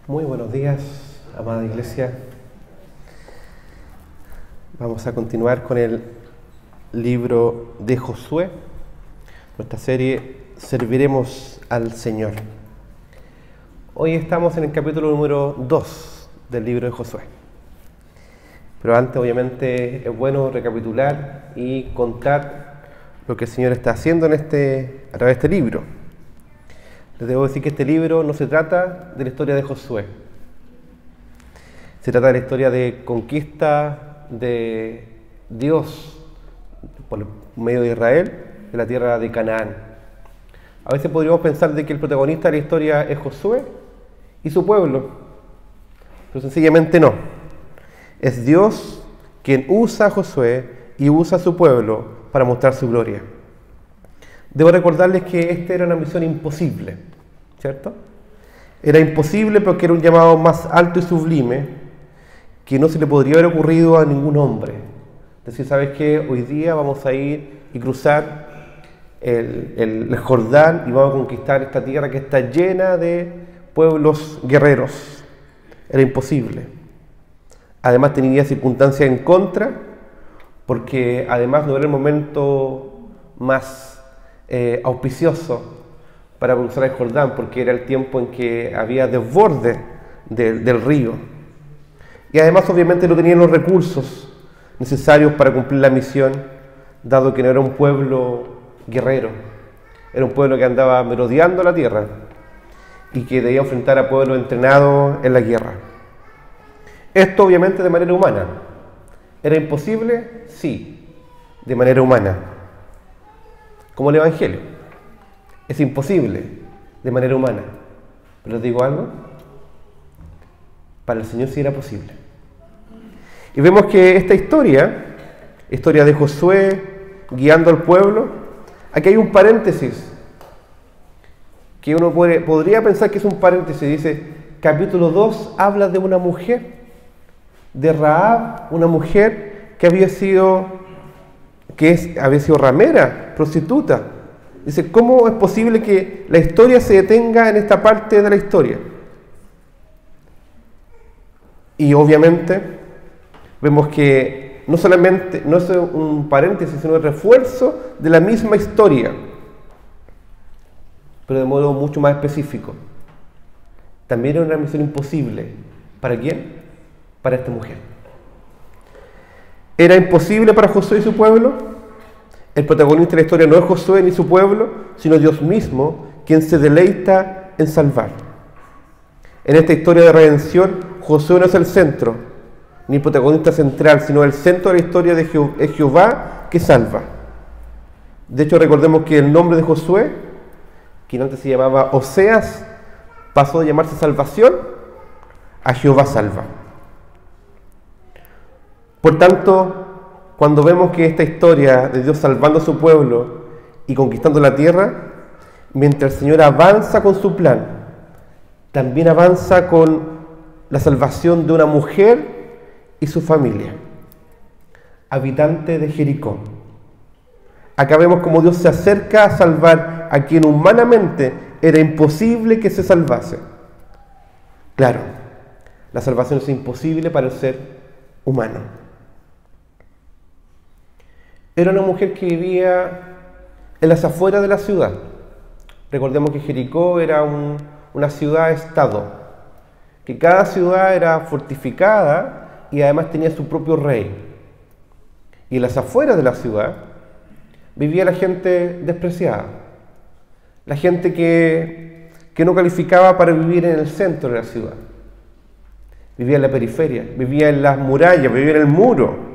Muy buenos días, amada iglesia. Vamos a continuar con el libro de Josué, nuestra serie Serviremos al Señor. Hoy estamos en el capítulo número 2 del libro de Josué. Pero antes, obviamente, es bueno recapitular y contar lo que el Señor está haciendo a través de este libro. Les debo decir que este libro no se trata de la historia de Josué. Se trata de la historia de conquista de Dios por medio de Israel de la tierra de Canaán. A veces podríamos pensar de que el protagonista de la historia es Josué y su pueblo, pero sencillamente no. Es Dios quien usa a Josué y usa a su pueblo para mostrar su gloria. Debo recordarles que esta era una misión imposible, ¿cierto? Era imposible porque era un llamado más alto y sublime que no se le podría haber ocurrido a ningún hombre. Es decir, ¿sabes qué? Hoy día vamos a ir y cruzar el Jordán y vamos a conquistar esta tierra que está llena de pueblos guerreros. Era imposible. Además tenía circunstancias en contra, porque además no era el momento más auspicioso para cruzar el Jordán, porque era el tiempo en que había desborde del río. Y además obviamente no tenían los recursos necesarios para cumplir la misión, dado que no era un pueblo guerrero, era un pueblo que andaba merodeando la tierra y que debía enfrentar a pueblos entrenados en la guerra. Esto obviamente de manera humana. ¿Era imposible? Sí, de manera humana. Como el Evangelio. Es imposible de manera humana. Pero les digo algo, para el Señor sí era posible. Y vemos que esta historia de Josué guiando al pueblo, aquí hay un paréntesis, que uno podría pensar que es un paréntesis. Dice, capítulo 2 habla de una mujer, de Rahab, una mujer que había sido ramera, prostituta. Dice, ¿cómo es posible que la historia se detenga en esta parte de la historia? Y obviamente vemos que no es un paréntesis, sino el refuerzo de la misma historia, pero de modo mucho más específico. También era una misión imposible. ¿Para quién? Para esta mujer. ¿Era imposible para Josué y su pueblo? El protagonista de la historia no es Josué ni su pueblo, sino Dios mismo, quien se deleita en salvar. En esta historia de redención, Josué no es el centro, ni el protagonista central, sino el centro de la historia es Jehová que salva. De hecho, recordemos que el nombre de Josué, quien antes se llamaba Oseas, pasó de llamarse Salvación a Jehová salva. Por tanto, cuando vemos que esta historia de Dios salvando a su pueblo y conquistando la tierra, mientras el Señor avanza con su plan, también avanza con la salvación de una mujer y su familia, habitante de Jericó. Acá vemos cómo Dios se acerca a salvar a quien humanamente era imposible que se salvase. Claro, la salvación es imposible para el ser humano. Era una mujer que vivía en las afueras de la ciudad. Recordemos que Jericó era una ciudad-estado, que cada ciudad era fortificada y además tenía su propio rey. Y en las afueras de la ciudad vivía la gente despreciada, la gente que no calificaba para vivir en el centro de la ciudad. Vivía en la periferia, vivía en las murallas, vivía en el muro.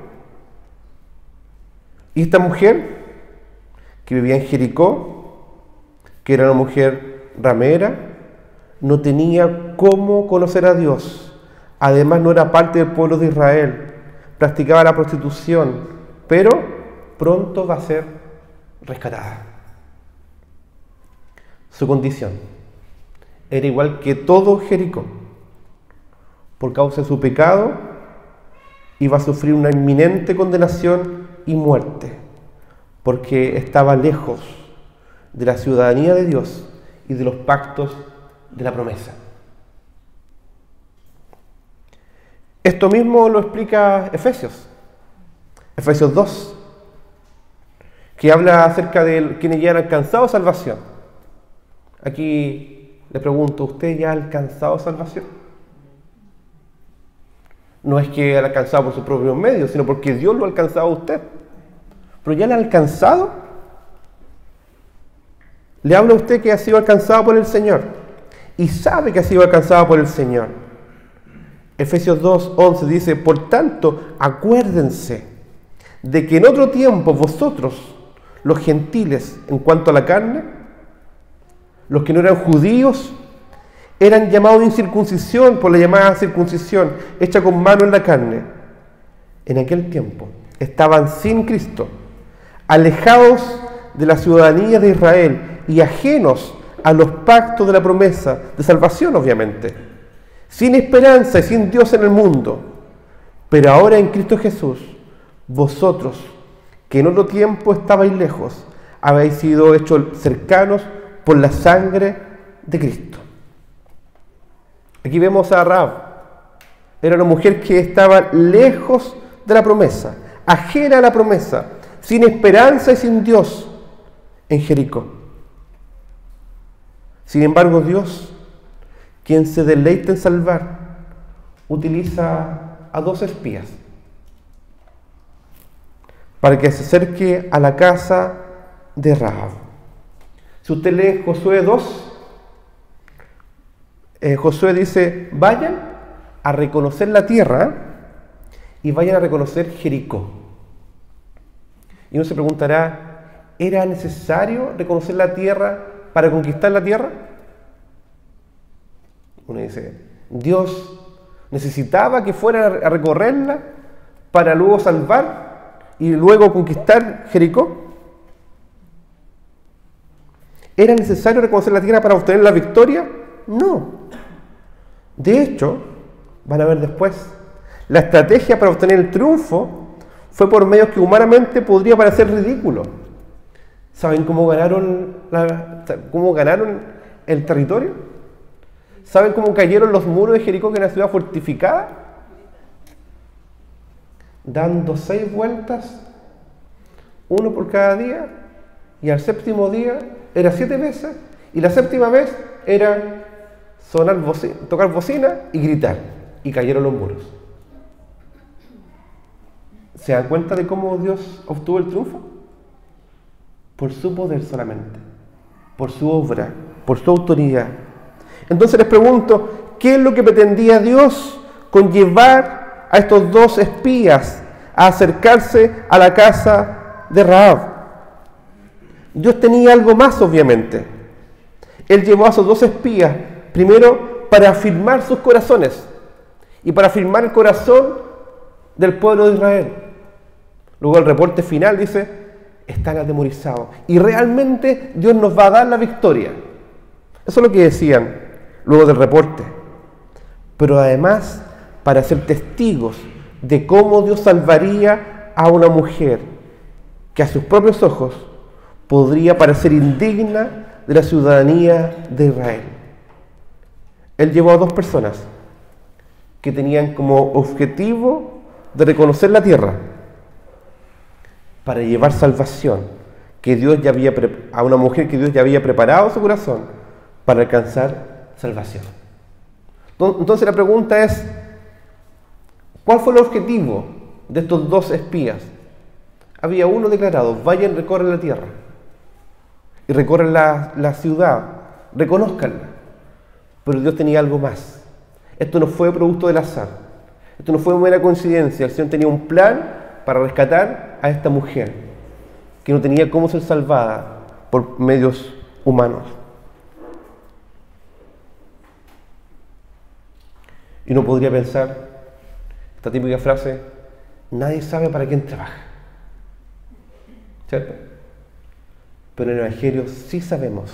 Y esta mujer, que vivía en Jericó, que era una mujer ramera, no tenía cómo conocer a Dios. Además no era parte del pueblo de Israel, practicaba la prostitución, pero pronto va a ser rescatada. Su condición era igual que todo Jericó. Por causa de su pecado, iba a sufrir una inminente condenación y muerte, porque estaba lejos de la ciudadanía de Dios y de los pactos de la promesa. Esto mismo lo explica Efesios 2, que habla acerca de quienes ya han alcanzado salvación. Aquí le pregunto, ¿usted ya ha alcanzado salvación? No es que ha alcanzado por sus propios medios, sino porque Dios lo ha alcanzado a usted. ¿Pero ya lo ha alcanzado? Le habla a usted que ha sido alcanzado por el Señor y sabe que ha sido alcanzado por el Señor. Efesios 2:11 dice: por tanto, acuérdense de que en otro tiempo vosotros, los gentiles, en cuanto a la carne, los que no eran judíos, eran llamados incircuncisión por la llamada circuncisión, hecha con mano en la carne. En aquel tiempo estaban sin Cristo, alejados de la ciudadanía de Israel y ajenos a los pactos de la promesa de salvación, obviamente, sin esperanza y sin Dios en el mundo. Pero ahora en Cristo Jesús, vosotros, que en otro tiempo estabais lejos, habéis sido hechos cercanos por la sangre de Cristo. Aquí vemos a Rahab. Era una mujer que estaba lejos de la promesa, ajena a la promesa, sin esperanza y sin Dios en Jericó. Sin embargo, Dios, quien se deleita en salvar, utiliza a 2 espías para que se acerque a la casa de Rahab. Si usted lee Josué 2, Josué dice: vayan a reconocer la tierra y vayan a reconocer Jericó. Y uno se preguntará, ¿era necesario reconocer la tierra para conquistar la tierra? Uno dice, ¿Dios necesitaba que fueran a recorrerla para luego salvar y luego conquistar Jericó? ¿Era necesario reconocer la tierra para obtener la victoria? No. De hecho, van a ver después, la estrategia para obtener el triunfo fue por medios que humanamente podría parecer ridículo. ¿Saben cómo ganaron el territorio? ¿Saben cómo cayeron los muros de Jericó, que era una ciudad fortificada? Dando 6 vueltas, 1 por cada día, y al 7º día era 7 veces, y la 7ª vez era tocar bocina y gritar, y cayeron los muros. ¿Se dan cuenta de cómo Dios obtuvo el triunfo? Por su poder solamente, por su obra, por su autoridad. Entonces les pregunto, ¿qué es lo que pretendía Dios con llevar a estos 2 espías a acercarse a la casa de Rahab? Dios tenía algo más, obviamente. Él llevó a esos 2 espías, primero para afirmar sus corazones y para afirmar el corazón del pueblo de Israel. Luego el reporte final dice: están atemorizados y realmente Dios nos va a dar la victoria. Eso es lo que decían luego del reporte. Pero además para ser testigos de cómo Dios salvaría a una mujer que a sus propios ojos podría parecer indigna de la ciudadanía de Israel. Él llevó a 2 personas que tenían como objetivo de reconocer la tierra para llevar salvación, que Dios ya había a una mujer que Dios ya había preparado su corazón para alcanzar salvación. Entonces la pregunta es, ¿cuál fue el objetivo de estos 2 espías? Había uno declarado: vayan, recorren la tierra y recorren la ciudad, reconózcanla. Pero Dios tenía algo más. Esto no fue producto del azar, esto no fue mera coincidencia. El Señor tenía un plan para rescatar a esta mujer que no tenía cómo ser salvada por medios humanos. Y uno podría pensar esta típica frase: nadie sabe para quién trabaja, ¿cierto? Pero en el Evangelio sí sabemos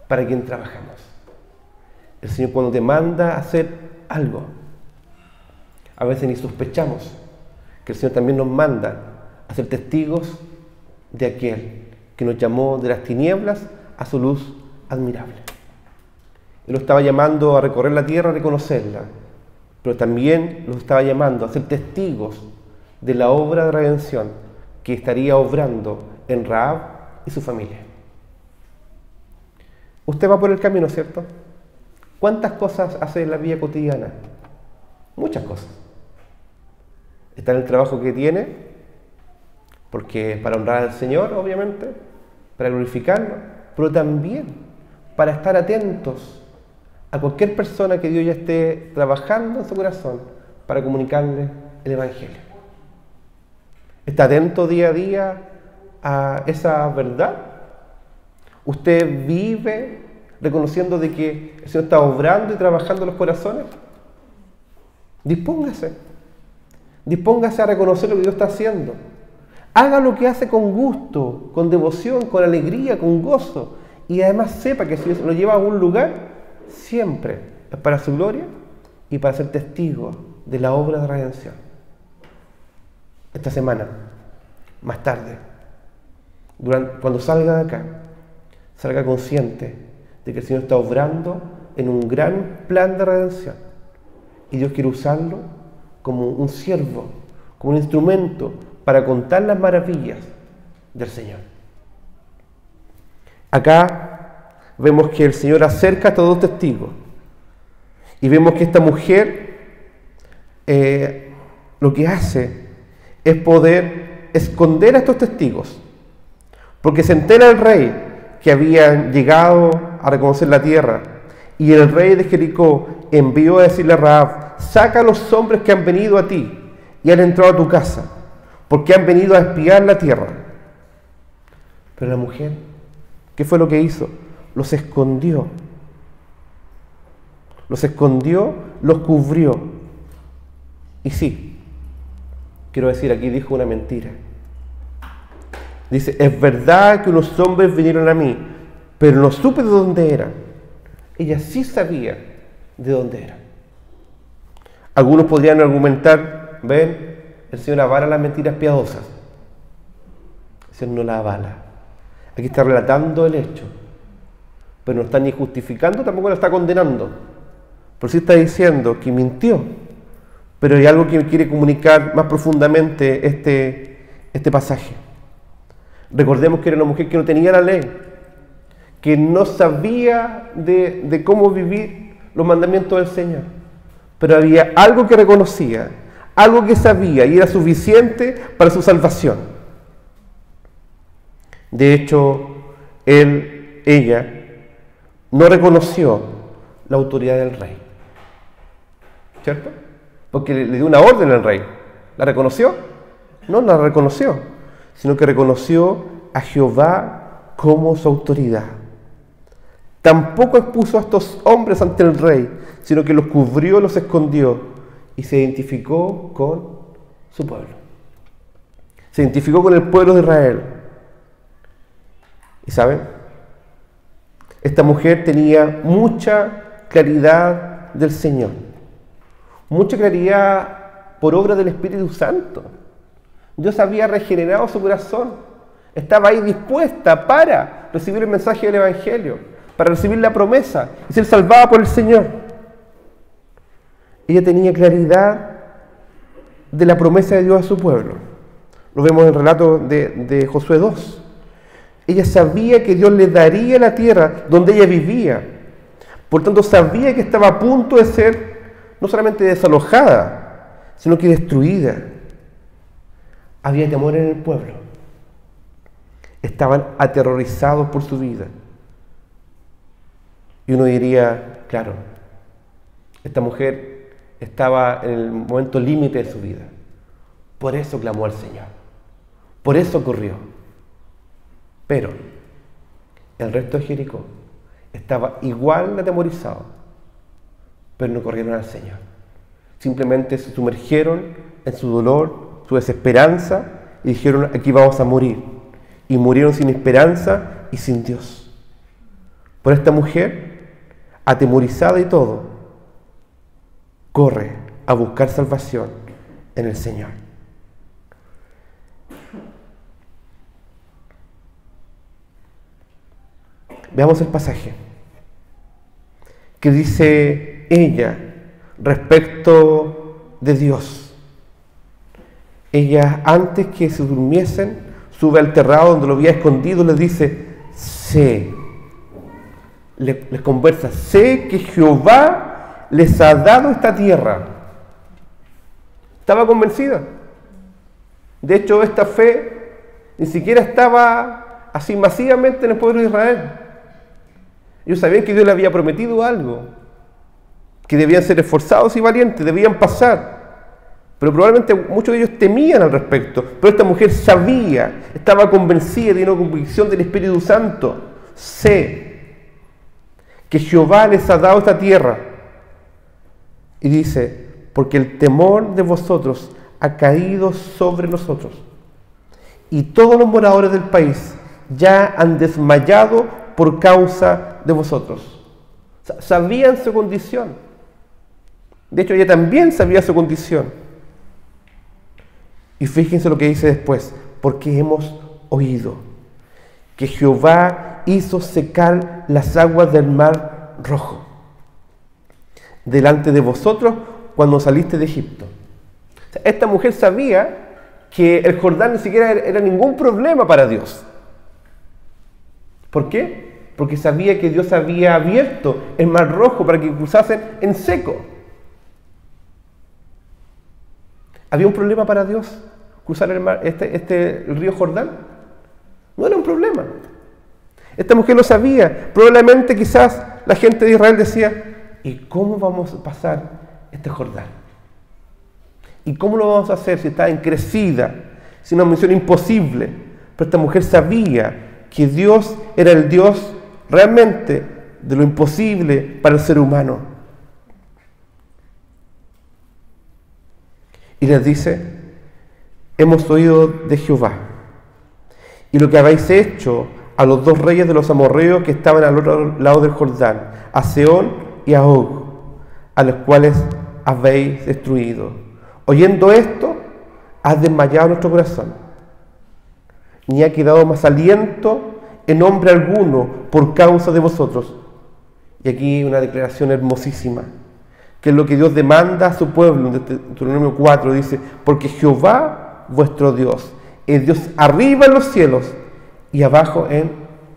para quién trabajamos. El Señor, cuando te manda a hacer algo, a veces ni sospechamos que el Señor también nos manda a ser testigos de aquel que nos llamó de las tinieblas a su luz admirable. Él lo estaba llamando a recorrer la tierra, a reconocerla, pero también los estaba llamando a ser testigos de la obra de redención que estaría obrando en Rahab y su familia. Usted va por el camino, ¿cierto? ¿Cuántas cosas hace en la vida cotidiana? Muchas cosas. Está en el trabajo que tiene, porque es para honrar al Señor, obviamente, para glorificarlo, pero también para estar atentos a cualquier persona que Dios ya esté trabajando en su corazón para comunicarle el Evangelio. ¿Está atento día a día a esa verdad? ¿Usted vive reconociendo de que el Señor está obrando y trabajando en los corazones? Dispóngase a reconocer lo que Dios está haciendo. Haga lo que hace con gusto, con devoción, con alegría, con gozo. Y además sepa que si lo lleva a un lugar, siempre es para su gloria y para ser testigo de la obra de redención. Esta semana, más tarde, cuando salga de acá, salga consciente de que el Señor está obrando en un gran plan de redención. Y Dios quiere usarlo como un siervo, como un instrumento para contar las maravillas del Señor. Acá vemos que el Señor acerca a estos dos testigos y vemos que esta mujer lo que hace es poder esconder a estos testigos, porque se entera el rey que habían llegado a reconocer la tierra, y el rey de Jericó envió a decirle a Rahab: saca a los hombres que han venido a ti y han entrado a tu casa, porque han venido a espiar la tierra. Pero la mujer, ¿qué fue lo que hizo? Los escondió. Los escondió, los cubrió. Y sí, quiero decir, aquí dijo una mentira. Dice: es verdad que unos hombres vinieron a mí, pero no supe de dónde eran. Ella sí sabía de dónde eran. Algunos podrían argumentar: ven, el Señor avala las mentiras piadosas. El Señor no la avala. Aquí está relatando el hecho, pero no está ni justificando, tampoco la está condenando. Por sí está diciendo que mintió, pero hay algo que quiere comunicar más profundamente este pasaje. Recordemos que era una mujer que no tenía la ley, que no sabía de cómo vivir los mandamientos del Señor, pero había algo que reconocía, algo que sabía, y era suficiente para su salvación. De hecho, ella no reconoció la autoridad del rey, ¿cierto? Porque le dio una orden al rey. ¿La reconoció? No la reconoció, sino que reconoció a Jehová como su autoridad. Tampoco expuso a estos hombres ante el rey, sino que los cubrió, los escondió y se identificó con su pueblo. Se identificó con el pueblo de Israel. ¿Y saben? Esta mujer tenía mucha claridad del Señor, mucha claridad por obra del Espíritu Santo. Dios había regenerado su corazón, estaba ahí dispuesta para recibir el mensaje del Evangelio, para recibir la promesa y ser salvada por el Señor. Ella tenía claridad de la promesa de Dios a su pueblo. Lo vemos en el relato de Josué 2. Ella sabía que Dios le daría la tierra donde ella vivía. Por tanto, sabía que estaba a punto de ser no solamente desalojada, sino que destruida. Había temor en el pueblo. Estaban aterrorizados por su vida. Y uno diría, claro, esta mujer estaba en el momento límite de su vida. Por eso clamó al Señor. Por eso corrió. Pero el resto de Jericó estaba igual de atemorizado, pero no corrieron al Señor. Simplemente se sumergieron en su dolor, su desesperanza, y dijeron: aquí vamos a morir. Y murieron sin esperanza y sin Dios. Por esta mujer, atemorizada y todo, corre a buscar salvación en el Señor. Veamos el pasaje que dice ella: respecto de Dios. Ella, antes que se durmiesen, sube al terrado donde lo había escondido, les dice, sé, les conversa, sé que Jehová les ha dado esta tierra. Estaba convencida. De hecho, esta fe ni siquiera estaba así masivamente en el pueblo de Israel. Ellos sabían que Dios les había prometido algo, que debían ser esforzados y valientes, debían pasar. Pero probablemente muchos de ellos temían al respecto. Pero esta mujer sabía, estaba convencida, tenía una convicción del Espíritu Santo. Sé que Jehová les ha dado esta tierra. Y dice, porque el temor de vosotros ha caído sobre nosotros. Y todos los moradores del país ya han desmayado por causa de vosotros. Sabían su condición. De hecho, ella también sabía su condición. Y fíjense lo que dice después, porque hemos oído que Jehová hizo secar las aguas del mar Rojo delante de vosotros cuando saliste de Egipto. O sea, esta mujer sabía que el Jordán ni siquiera era ningún problema para Dios. ¿Por qué? Porque sabía que Dios había abierto el mar Rojo para que cruzasen en seco. ¿Había un problema para Dios cruzar el mar, el río Jordán? No era un problema. Esta mujer lo sabía. Probablemente quizás la gente de Israel decía, ¿y cómo vamos a pasar este Jordán? ¿Y cómo lo vamos a hacer si está encrecida? Si es una misión imposible. Pero esta mujer sabía que Dios era el Dios realmente de lo imposible para el ser humano. Y les dice, hemos oído de Jehová y lo que habéis hecho a los dos reyes de los amorreos que estaban al otro lado del Jordán, a Sehón y a Og, a los cuales habéis destruido. Oyendo esto, ha desmayado nuestro corazón, ni ha quedado más aliento en hombre alguno por causa de vosotros. Y aquí una declaración hermosísima, que es lo que Dios demanda a su pueblo. En Deuteronomio 4 dice, porque Jehová vuestro Dios es Dios arriba en los cielos y abajo en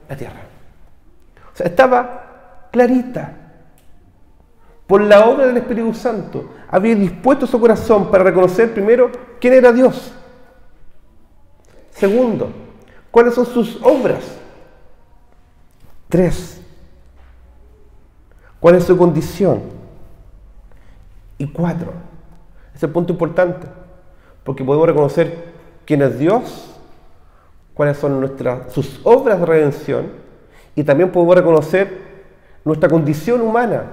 la tierra. O sea, estaba clarita. Por la obra del Espíritu Santo había dispuesto su corazón para reconocer primero quién era Dios. Segundo, cuáles son sus obras. 3, cuál es su condición. Y 4, ese es el punto importante, porque podemos reconocer quién es Dios, cuáles son sus obras de redención, y también podemos reconocer nuestra condición humana,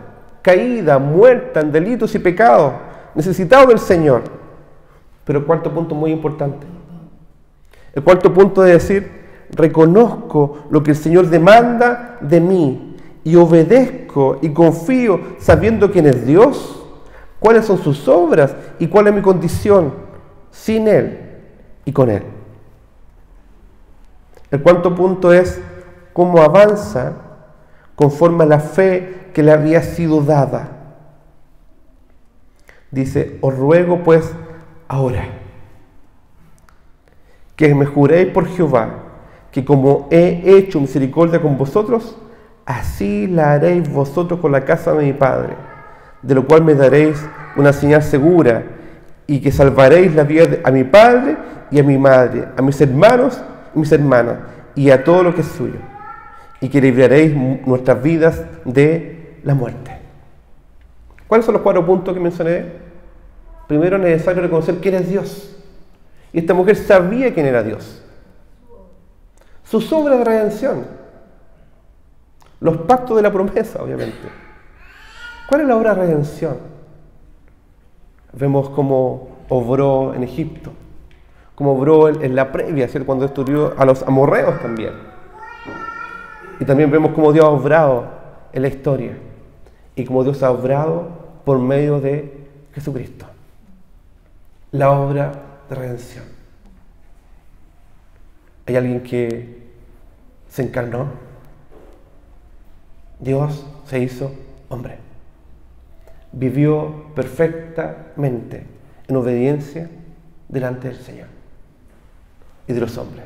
caída, muerta en delitos y pecados, necesitados del Señor. Pero el cuarto punto muy importante. El cuarto punto es decir, reconozco lo que el Señor demanda de mí y obedezco y confío sabiendo quién es Dios, cuáles son sus obras y cuál es mi condición sin Él y con Él. El cuarto punto es cómo avanza conforme a la fe que le había sido dada. Dice, os ruego pues ahora que me juréis por Jehová que como he hecho misericordia con vosotros, así la haréis vosotros con la casa de mi Padre, de lo cual me daréis una señal segura, y que salvaréis la vida a mi padre y a mi madre, a mis hermanos y mis hermanas, y a todo lo que es suyo, y que libraréis nuestras vidas de la muerte. ¿Cuáles son los 4 puntos que mencioné? Primero, es necesario reconocer quién es Dios. Y esta mujer sabía quién era Dios. Sus obras de redención. Los pactos de la promesa, obviamente. ¿Cuál es la obra de redención? Vemos cómo obró en Egipto, cómo obró en la previa, ¿cierto? Cuando destruyó a los amorreos también. Y también vemos cómo Dios ha obrado en la historia y cómo Dios ha obrado por medio de Jesucristo. La obra de redención. Hay alguien que se encarnó. Dios se hizo hombre. vivió perfectamente en obediencia delante del Señor y de los hombres.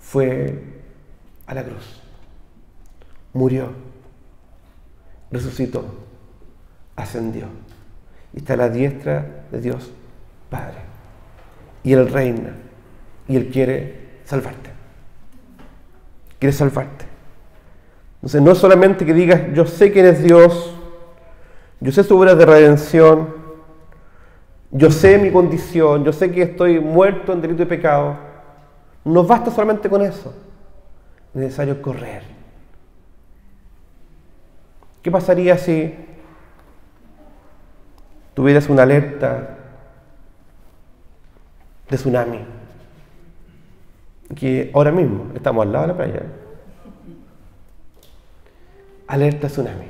Fue a la cruz, murió, resucitó, ascendió y está a la diestra de Dios Padre. Y Él reina y Él quiere salvarte. Quiere salvarte. Entonces no solamente que digas, yo sé quién es Dios, yo sé su obra de redención, yo sé mi condición, yo sé que estoy muerto en delito y pecado. No basta solamente con eso. Es necesario correr. ¿Qué pasaría si tuvieras una alerta de tsunami? Que ahora mismo estamos al lado de la playa. Alerta de tsunami.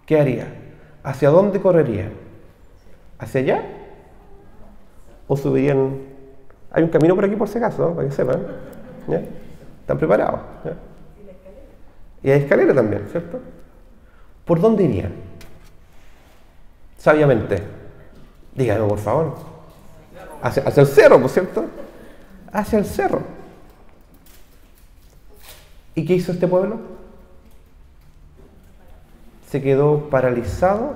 ¿Qué haría? ¿Hacia dónde correría? ¿Hacia allá? ¿O subirían? Hay un camino por aquí por si acaso, ¿no? Para que sepan. ¿Ya? ¿Están preparados? ¿Ya? Y hay escalera también, ¿cierto? ¿Por dónde irían? Sabiamente. Díganme, por favor. Hacia el cerro, ¿por cierto? Hacia el cerro. ¿Y qué hizo este pueblo? Se quedó paralizado,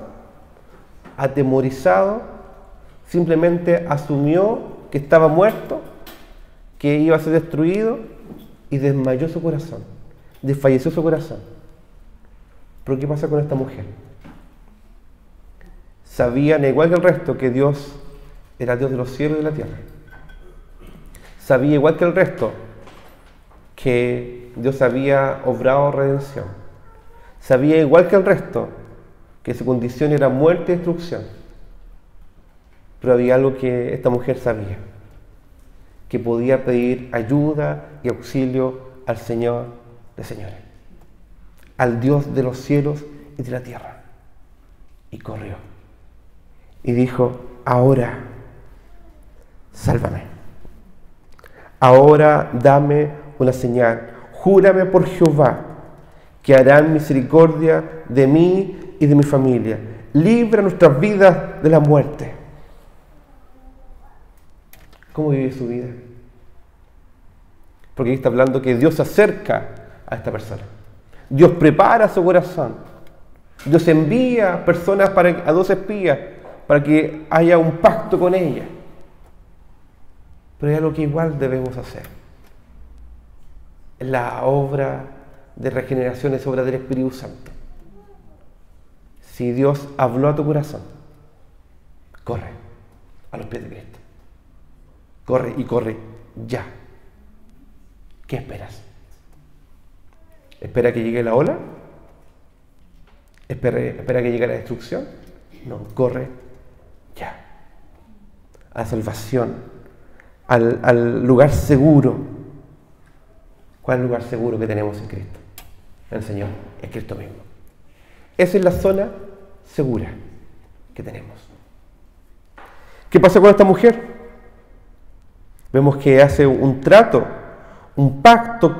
atemorizado, simplemente asumió que estaba muerto, que iba a ser destruido y desmayó su corazón, desfalleció su corazón. Pero ¿qué pasa con esta mujer? Sabían, igual que el resto, que Dios era Dios de los cielos y de la tierra. Sabía, igual que el resto, que Dios había obrado redención. Sabía, igual que el resto, que su condición era muerte y destrucción. Pero había algo que esta mujer sabía, que podía pedir ayuda y auxilio al Señor de señores, al Dios de los cielos y de la tierra. Y corrió. Y dijo, ahora, sálvame. Ahora dame una señal. Júrame por Jehová que harán misericordia de mí y de mi familia. Libra nuestras vidas de la muerte. ¿Cómo vive su vida? Porque aquí está hablando que Dios se acerca a esta persona. Dios prepara su corazón. Dios envía personas a 2 espías para que haya un pacto con ella. Pero hay algo que igual debemos hacer. La obra de regeneración es obra del Espíritu Santo. Si Dios habló a tu corazón, corre a los pies de Cristo. Corre y corre ya. ¿Qué esperas? ¿Espera que llegue la ola? ¿Espera que llegue la destrucción? No, corre ya. A la salvación, al lugar seguro. ¿Cuál es el lugar seguro que tenemos en Cristo? El Señor, es Cristo mismo. Esa es la zona segura que tenemos. ¿Qué pasa con esta mujer? Vemos que hace un trato, un pacto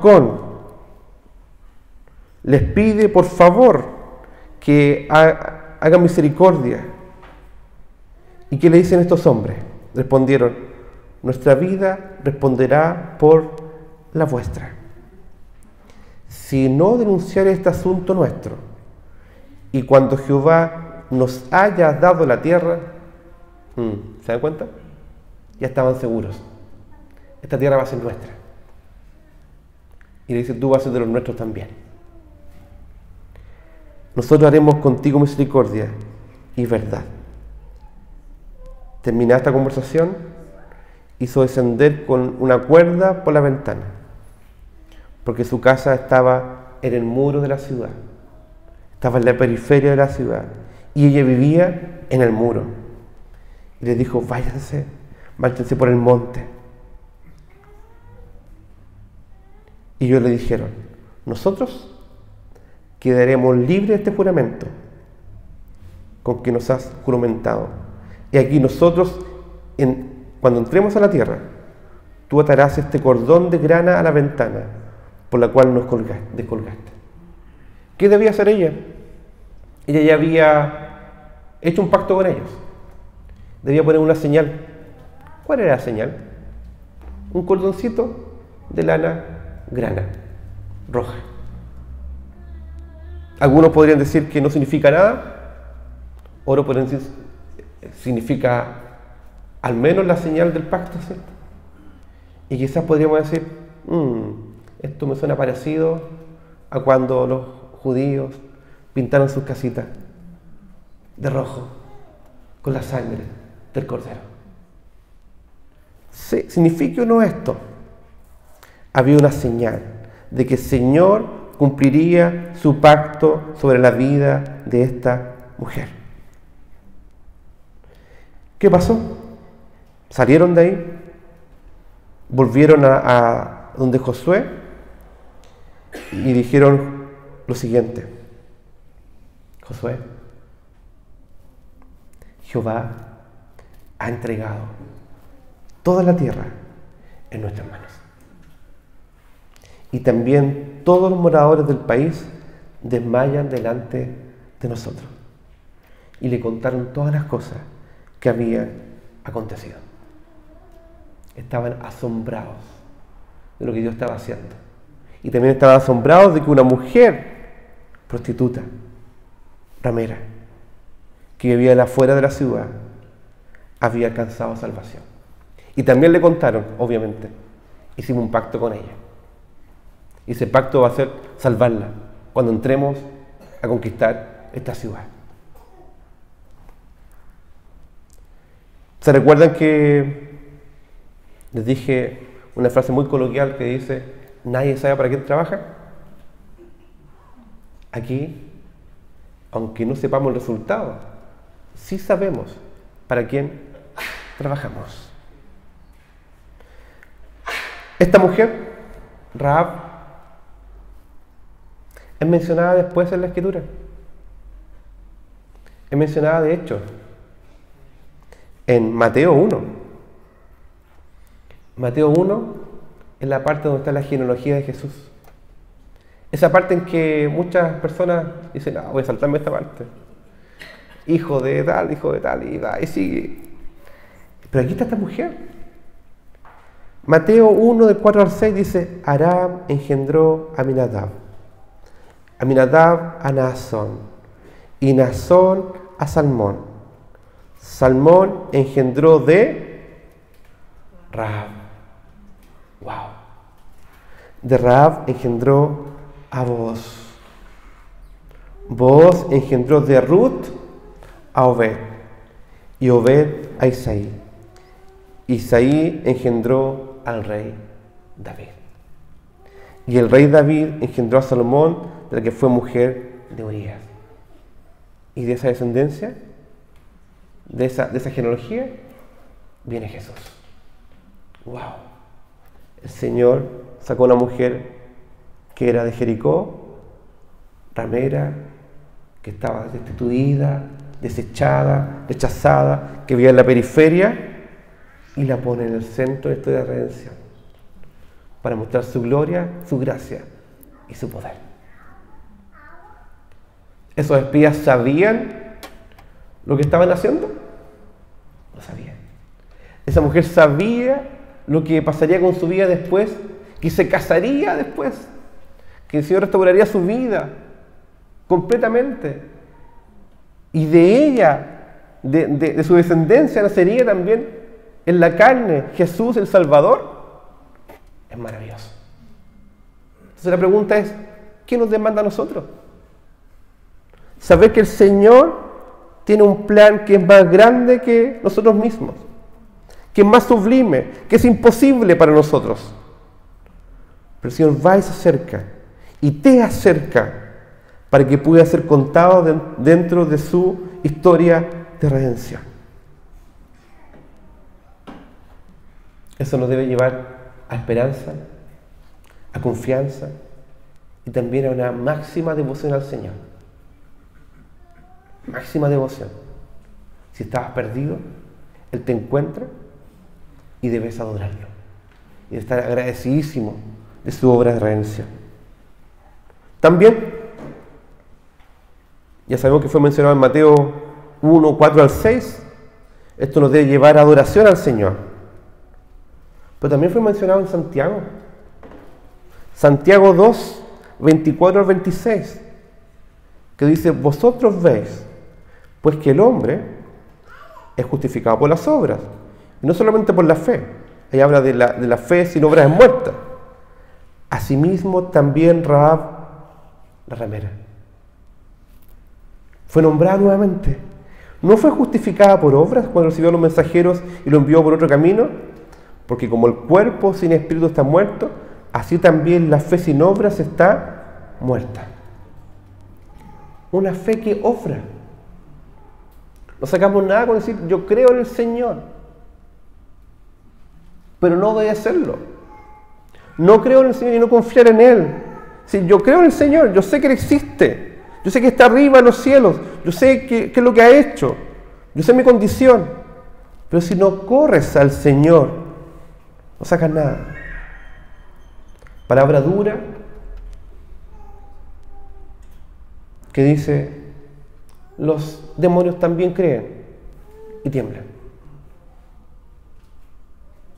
les pide por favor que hagan misericordia. ¿Y qué le dicen estos hombres? Respondieron, nuestra vida responderá por la vuestra. Si no denunciar este asunto nuestro, y cuando Jehová nos haya dado la tierra, ¿se dan cuenta? Ya estaban seguros. Esta tierra va a ser nuestra. Y le dice, tú vas a ser de los nuestros también. Nosotros haremos contigo misericordia y verdad. Terminada esta conversación, hizo descender con una cuerda por la ventana, porque su casa estaba en el muro de la ciudad, estaba en la periferia de la ciudad, y ella vivía en el muro. Y les dijo, márchense por el monte. Y ellos le dijeron, nosotros quedaremos libres de este juramento con que nos has juramentado. Y aquí nosotros, cuando entremos a la tierra, tú atarás este cordón de grana a la ventana por la cual nos descolgaste. ¿Qué debía hacer ella? ella ya había hecho un pacto con ellos. Debía poner una señal. ¿Cuál era la señal? Un cordoncito de lana grana, roja. Algunos podrían decir que no significa nada, otros podrían decir significa al menos la señal del pacto, ¿cierto? Y quizás podríamos decir, esto me suena parecido a cuando los judíos pintaron sus casitas de rojo con la sangre del cordero. Sí, ¿significa o no esto? Había una señal de que el Señor cumpliría su pacto sobre la vida de esta mujer. ¿Qué pasó? Salieron de ahí, volvieron a donde Josué y dijeron lo siguiente: Josué, Jehová ha entregado toda la tierra en nuestras manos. Y también todos los moradores del país desmayan delante de nosotros. Y le contaron todas las cosas que habían acontecido. Estaban asombrados de lo que Dios estaba haciendo. Y también estaban asombrados de que una mujer prostituta, ramera, que vivía afuera de la ciudad, había alcanzado salvación. Y también le contaron, obviamente, hicimos un pacto con ella. Y ese pacto va a ser salvarla cuando entremos a conquistar esta ciudad. ¿Se recuerdan que les dije una frase muy coloquial que dice: nadie sabe para quién trabaja? Aquí, aunque no sepamos el resultado, sí sabemos para quién trabajamos. Esta mujer, Rahab, es mencionada después en la Escritura. Es mencionada, de hecho, en Mateo 1. Mateo 1 es la parte donde está la genealogía de Jesús. Esa parte en que muchas personas dicen: no, voy a saltarme esta parte. Hijo de tal, y sigue. Pero aquí está esta mujer. Mateo 1, del 4 al 6 dice: Aram engendró a Aminadab, Aminadab a Naasón, y Naasón a Salmón. Salmón engendró de Rahab. Wow. De Rahab engendró a Booz. Booz engendró de Ruth a Obed, y Obed a Isaí. Isaí engendró al rey David. Y el rey David engendró a Salomón, de la que fue mujer de Urías. Y de esa descendencia, de esa genealogía, viene Jesús. ¡Wow! El Señor sacó a una mujer que era de Jericó, ramera, que estaba destituida, desechada, rechazada, que vivía en la periferia, y la pone en el centro de esta redención para mostrar su gloria, su gracia y su poder. ¿Esos espías sabían lo que estaban haciendo? No sabían. Esa mujer sabía lo que pasaría con su vida después, que se casaría después, que el Señor restauraría su vida completamente, y de ella, de su descendencia, nacería también en la carne Jesús el Salvador. Es maravilloso. Entonces la pregunta es: ¿qué nos demanda a nosotros? Saber que el Señor tiene un plan que es más grande que nosotros mismos, que es más sublime, que es imposible para nosotros. Pero el Señor va y se acerca, y te acerca, para que pueda ser contado dentro de su historia de redención. Eso nos debe llevar a esperanza, a confianza y también a una máxima devoción al Señor. Máxima devoción. Si estabas perdido, Él te encuentra y debes adorarlo. Y estar agradecidísimo de su obra de redención. También Ya sabemos que fue mencionado en Mateo 1, 4 al 6. Esto nos debe llevar a adoración al Señor. Pero también fue mencionado en Santiago. Santiago 2, 24 al 26. Que dice, vosotros veis, pues que el hombre es justificado por las obras. Y no solamente por la fe. Ahí habla de la fe sin obras es muerta. Asimismo también Rahab, la ramera, fue nombrada nuevamente. ¿No fue justificada por obras cuando recibió a los mensajeros y lo envió por otro camino? Porque como el cuerpo sin espíritu está muerto, así también la fe sin obras está muerta. Una fe que obra. No sacamos nada con decir, yo creo en el Señor, pero no obedecerlo. No creo en el Señor y no confiar en Él. Si yo creo en el Señor, yo sé que Él existe. Yo sé que está arriba en los cielos. Yo sé qué es lo que ha hecho. Yo sé mi condición. Pero si no corres al Señor, no sacas nada. Palabra dura que dice, los demonios también creen y tiemblan.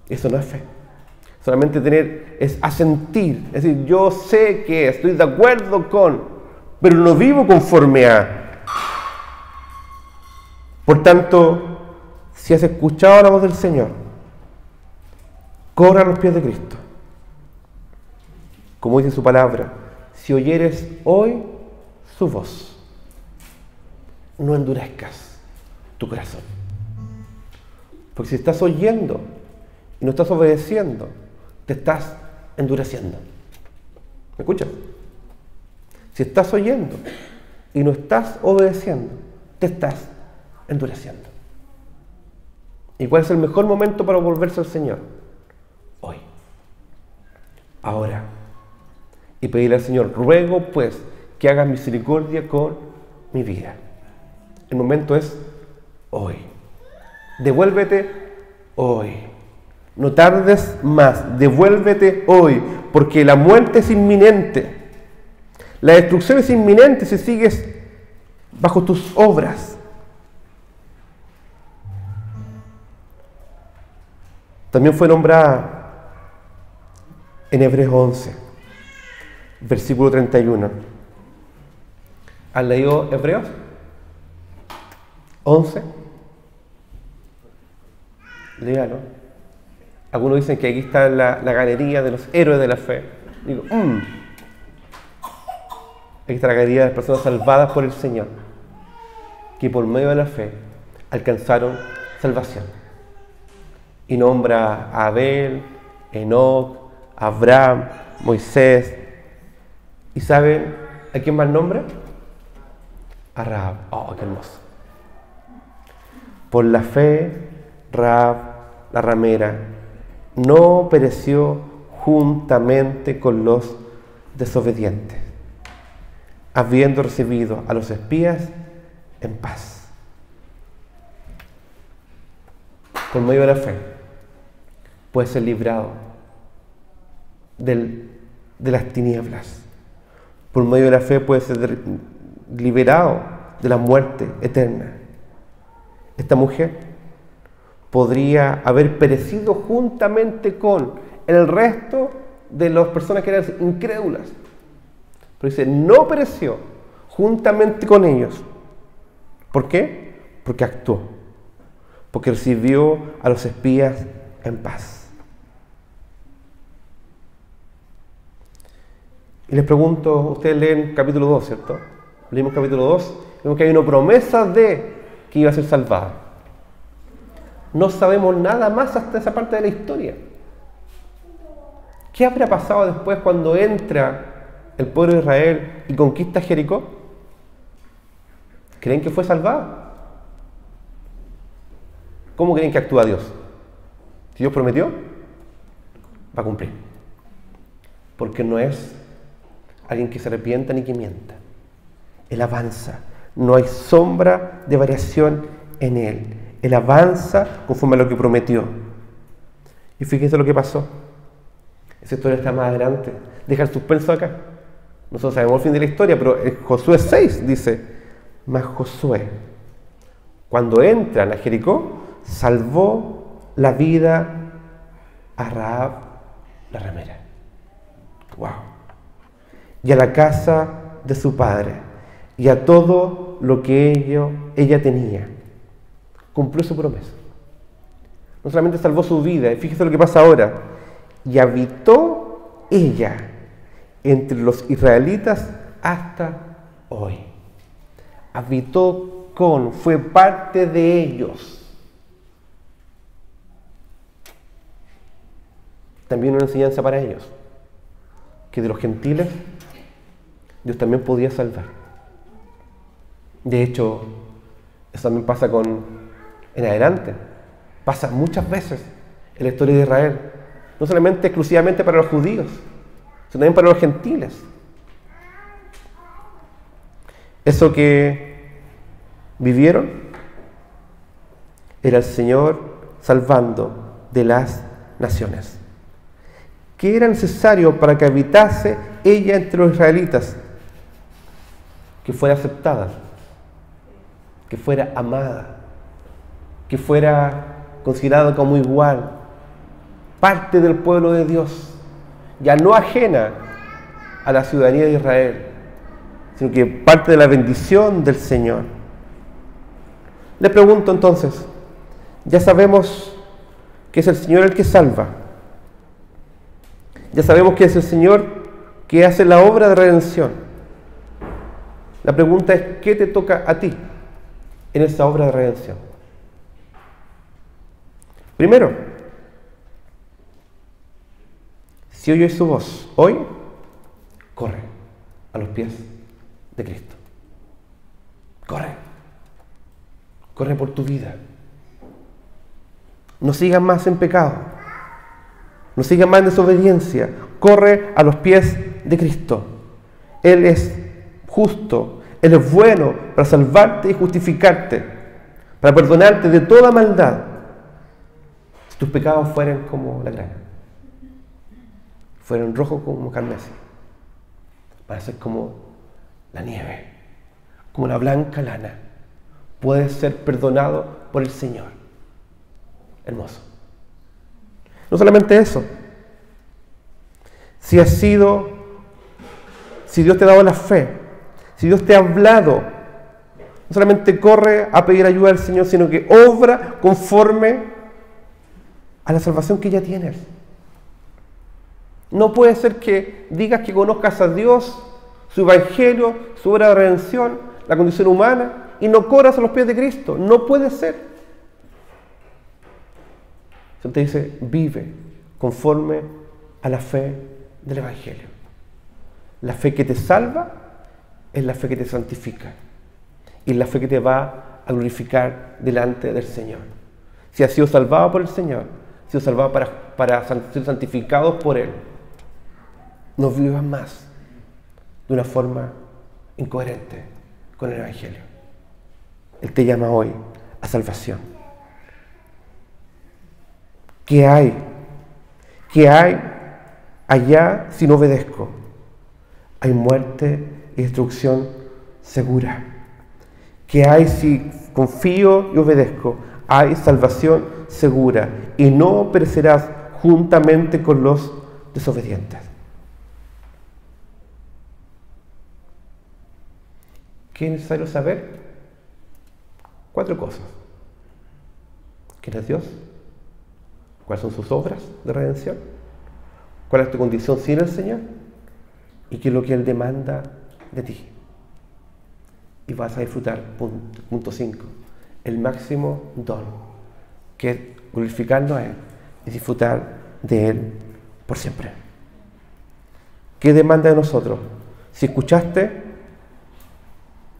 Eso no es fe. Solamente tener es asentir. Es decir, yo sé que estoy de acuerdo con, pero no vivo conforme a. Por tanto, si has escuchado la voz del Señor, corre a los pies de Cristo. Como dice su palabra, si oyeres hoy su voz, no endurezcas tu corazón. Porque si estás oyendo y no estás obedeciendo, te estás endureciendo. ¿Me escuchas? Si estás oyendo y no estás obedeciendo, te estás endureciendo. ¿Y cuál es el mejor momento para volverse al Señor? Hoy. Ahora. Y pedirle al Señor, ruego pues que hagas misericordia con mi vida. El momento es hoy. Devuélvete hoy. No tardes más, devuélvete hoy, porque la muerte es inminente. La destrucción es inminente si sigues bajo tus obras. También fue nombrada en Hebreos 11, versículo 31. ¿Has leído Hebreos 11? Léalo. Algunos dicen que aquí está la galería de los héroes de la fe. Digo, aquí está la galería de las personas salvadas por el Señor, que por medio de la fe alcanzaron salvación. Y nombra a Abel, Enoc, Abraham, Moisés. ¿Y saben a quién más nombra? A Rahab. ¡Oh, qué hermoso! Por la fe, Rahab, la ramera, no pereció juntamente con los desobedientes, habiendo recibido a los espías en paz. Por medio de la fe puede ser librado de las tinieblas. Por medio de la fe puede ser liberado de la muerte eterna. Esta mujer podría haber perecido juntamente con el resto de las personas que eran incrédulas. Pero dice, no pereció juntamente con ellos. ¿Por qué? Porque actuó. Porque recibió a los espías en paz. Y les pregunto, ustedes leen capítulo 2, ¿cierto? Leímos capítulo 2, vemos que hay una promesa de que iba a ser salvada. No sabemos nada más hasta esa parte de la historia. ¿Qué habrá pasado después cuando entra el pueblo de Israel y conquista Jericó? ¿Creen que fue salvada? ¿Cómo creen que actúa Dios? Si Dios prometió, va a cumplir. Porque no es alguien que se arrepienta ni que mienta. Él avanza. No hay sombra de variación en Él. Él avanza conforme a lo que prometió. Y fíjense lo que pasó. Esa historia está más adelante. Deja el suspenso acá. Nosotros sabemos el fin de la historia, pero en Josué 6 dice, Mas Josué, cuando entran a Jericó, salvó la vida a Rahab la ramera. ¡Wow! Y a la casa de su padre, y a todo lo que ella tenía. Cumplió su promesa. No solamente salvó su vida, y fíjese lo que pasa ahora. Y habitó ella entre los israelitas hasta hoy. Habitó fue parte de ellos. También una enseñanza para ellos, que de los gentiles Dios también podía salvar. De hecho, eso también pasa en adelante. Pasa muchas veces en la historia de Israel. No solamente exclusivamente para los judíos, sino también para los gentiles. Eso que vivieron era el Señor salvando de las naciones. ¿Qué era necesario para que habitase ella entre los israelitas? Que fuera aceptada, que fuera amada, que fuera considerada como igual, parte del pueblo de Dios, ya no ajena a la ciudadanía de Israel, sino que parte de la bendición del Señor. Le pregunto entonces, ya sabemos que es el Señor el que salva, ya sabemos que es el Señor que hace la obra de redención. La pregunta es, ¿qué te toca a ti en esa obra de redención? Primero, si oyes su voz hoy, corre a los pies de Cristo. Corre. Corre por tu vida. No sigas más en pecado. No sigas más en desobediencia. Corre a los pies de Cristo. Él es justo. Él es bueno para salvarte y justificarte, para perdonarte de toda maldad. Si tus pecados fueran como la grana, fueran rojos como carmesí, para ser como la nieve, como la blanca lana, puedes ser perdonado por el Señor. Hermoso. No solamente eso, si Dios te ha dado la fe, si Dios te ha hablado, no solamente corre a pedir ayuda al Señor, sino que obra conforme a la salvación que ya tienes. No puede ser que digas que conozcas a Dios, su evangelio, su obra de redención, la condición humana, y no corras a los pies de Cristo. No puede ser. Entonces te dice, vive conforme a la fe del evangelio. La fe que te salva es la fe que te santifica y la fe que te va a glorificar delante del Señor. Si has sido salvado por el Señor, has sido salvado para ser santificados por Él, no vivas más de una forma incoherente con el evangelio. Él te llama hoy a salvación. ¿Qué hay? ¿Qué hay allá si no obedezco? Hay muerte y destrucción segura. ¿Qué hay si confío y obedezco? Hay salvación segura y no perecerás juntamente con los desobedientes. ¿Qué es necesario saber? 4 cosas. ¿Quién es Dios? ¿Cuáles son sus obras de redención? ¿Cuál es tu condición sin el Señor? ¿Y qué es lo que Él demanda de ti? Y vas a disfrutar, punto 5, el máximo don, que es glorificarlo a Él y disfrutar de Él por siempre. ¿Qué demanda de nosotros? Si escuchaste,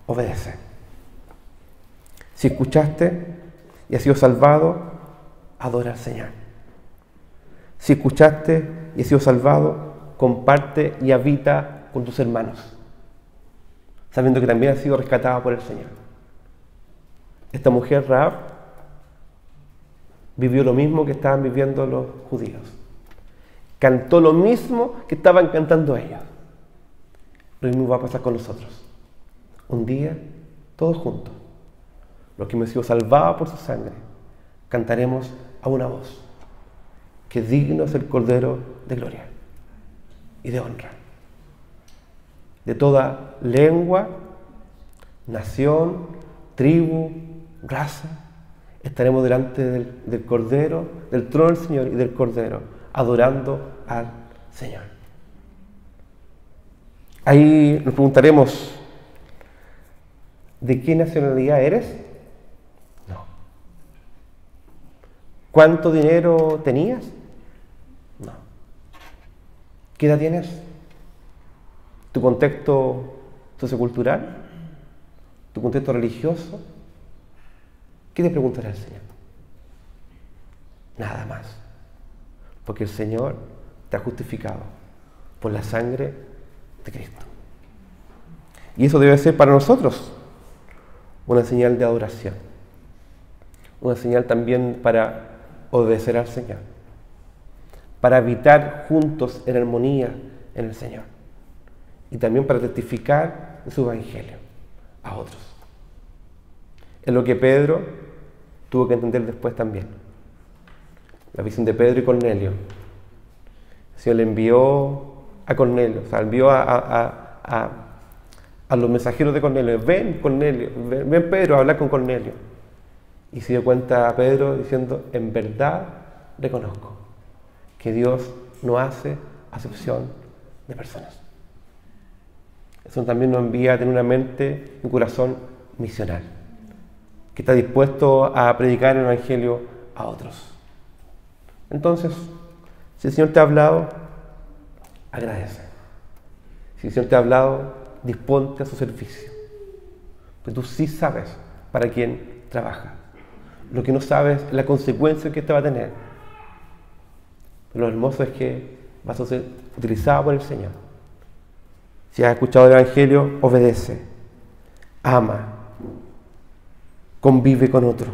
obedece. Si escuchaste y has sido salvado, adora al Señor. Si escuchaste y has sido salvado, comparte y habita con tus hermanos, sabiendo que también has sido rescatada por el Señor. Esta mujer, Rahab, vivió lo mismo que estaban viviendo los judíos. Cantó lo mismo que estaban cantando ellos. Lo mismo va a pasar con nosotros. Un día todos juntos, los que hemos sido salvados por su sangre, cantaremos a una voz, que digno es el Cordero de gloria y de honra. De toda lengua, nación, tribu, raza, estaremos delante del Cordero, del trono del Señor y del Cordero, adorando al Señor. Ahí nos preguntaremos, ¿de qué nacionalidad eres? No. ¿Cuánto dinero tenías? No. ¿Qué edad tienes? ¿Tu contexto sociocultural? ¿Tu contexto religioso? ¿Qué te preguntará el Señor? Nada más. Porque el Señor te ha justificado por la sangre de Cristo. Y eso debe ser para nosotros una señal de adoración. Una señal también para obedecer al Señor. Para habitar juntos en armonía en el Señor. Y también para testificar de su evangelio a otros. Es lo que Pedro tuvo que entender después también. La visión de Pedro y Cornelio. El Señor le envió a Cornelio, o sea, envió a los mensajeros de Cornelio. Ven, Cornelio, ven Pedro a hablar con Cornelio. Y se dio cuenta a Pedro diciendo, en verdad reconozco que Dios no hace acepción de personas. Eso también nos envía a tener una mente, un corazón misional, que está dispuesto a predicar el evangelio a otros. Entonces, si el Señor te ha hablado, agradece. Si el Señor te ha hablado, disponte a su servicio. Pues tú sí sabes para quién trabaja. Lo que no sabes es la consecuencia que te va a tener. Pero lo hermoso es que vas a ser utilizado por el Señor. Si has escuchado el evangelio, obedece, ama, convive con otro,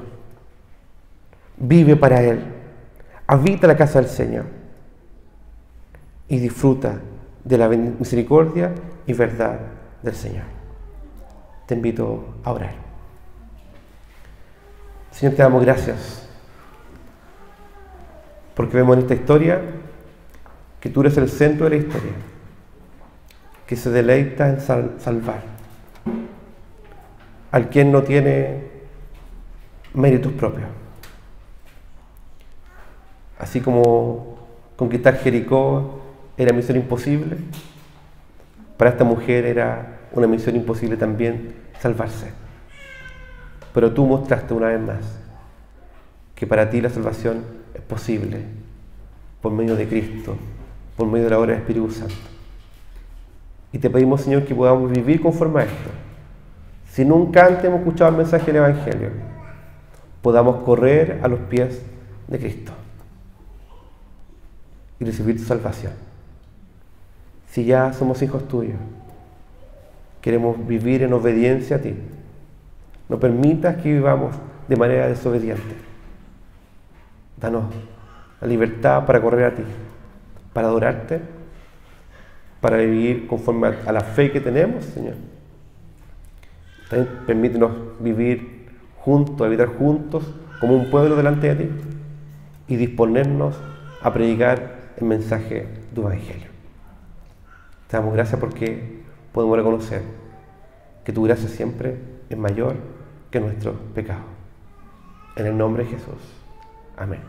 vive para Él, habita la casa del Señor y disfruta de la misericordia y verdad del Señor. Te invito a orar. Señor, te damos gracias porque vemos en esta historia que tú eres el centro de la historia, que se deleita en salvar al quien no tiene méritos propios. Así como conquistar Jericó era misión imposible, para esta mujer era una misión imposible también salvarse. Pero tú mostraste una vez más que para ti la salvación es posible por medio de Cristo, por medio de la obra del Espíritu Santo. Y te pedimos, Señor, que podamos vivir conforme a esto. Si nunca antes hemos escuchado el mensaje del Evangelio, podamos correr a los pies de Cristo y recibir tu salvación. Si ya somos hijos tuyos, queremos vivir en obediencia a ti. No permitas que vivamos de manera desobediente. Danos la libertad para correr a ti, para adorarte, para vivir conforme a la fe que tenemos, Señor. También permítenos vivir juntos, habitar juntos como un pueblo delante de ti y disponernos a predicar el mensaje de tu evangelio. Te damos gracias porque podemos reconocer que tu gracia siempre es mayor que nuestros pecados. En el nombre de Jesús. Amén.